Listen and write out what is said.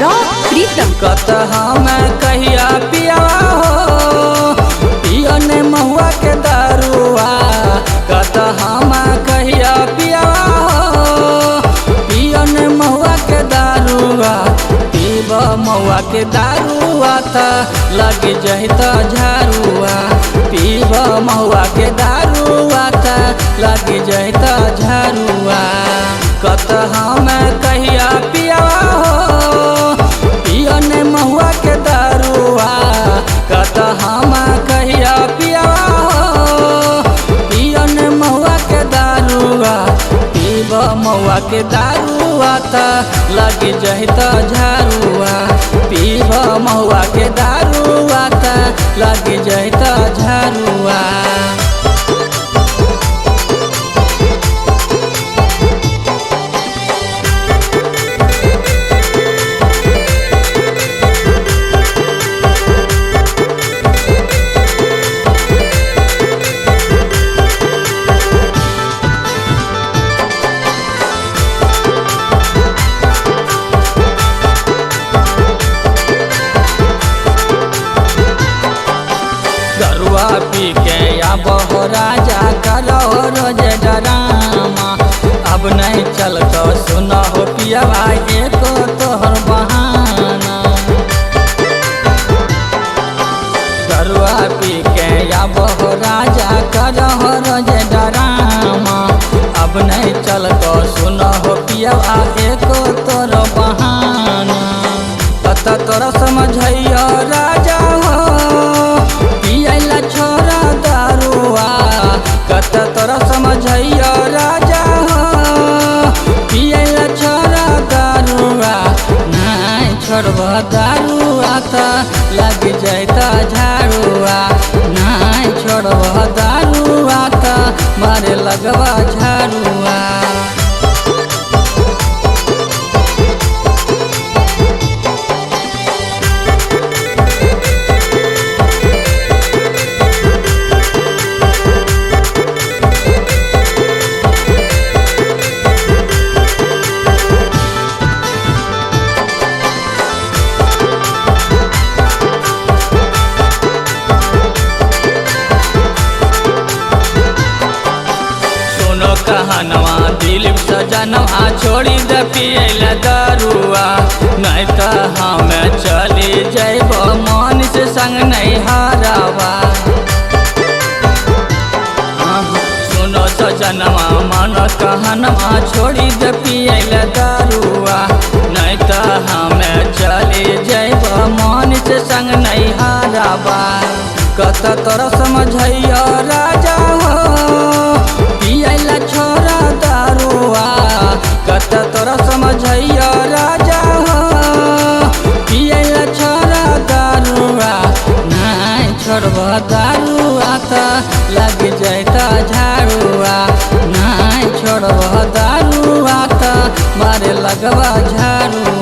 Rock प्रीतम कतहा मैं कहिया पियावा हो पियने महुआ के दारुआ। कतहा मैं कहिया पियावा हो पियने महुआ के दारुआ। पीब महुआ के दारुआ त लग जहित झारुआ। पीब महुआ के दारुआ त लग जहित झारुआ। कतहा मैं कहिया पियावा हो पियने महुआ के दारुआ। कतहा मैं कहिया पियावा हो पियने महुआ के दारुआ। पीब महुआ के दारुआ त लग जहित झारुआ। पीब महुआ के दारुआ त लग जहित झारुआ। दरुआ पी के अब हो राजा करो रोज डरामा। अब नहीं चलतो सुनो हो पियावा एको तोहर बहाना। दरुआ पी के अब हो राजा करो रोज डरामा। अब नहीं चलतो सुनो हो पियावा एको तोर बहाना। तत तोरा समझैया राजा हो पियला छोरा दारुआ। कत तोरा समझैया राजा हो पियला छोरा दारुआ। नहीं छोड़ब दारुआ त लग जैता झाड़ुआ। नहीं छोड़ब दारुआ त मारे लगवा झाड़ुआ। कहनवा दिलीप सजनवा छोड़ी दे पियला दारुआ। नहीं तो हमें चली जैब मन से संग नहीं हारावा। सुनो सजनवा मन कहनवा छोड़ी दे पियला दारुआ। नहीं तो हमें चली जैब मन से संग नहीं हारावा। कत तोरा समझैया राजा हो पियला छोरा दारुआ। कत तोरा समझैया राजा हो पियला छोरा दारुआ। नहीं छोड़ब दारुआ त लग जैता झाड़ुआ। नहीं छोड़ब दारुआ त मारे लगवा झाड़ुआ।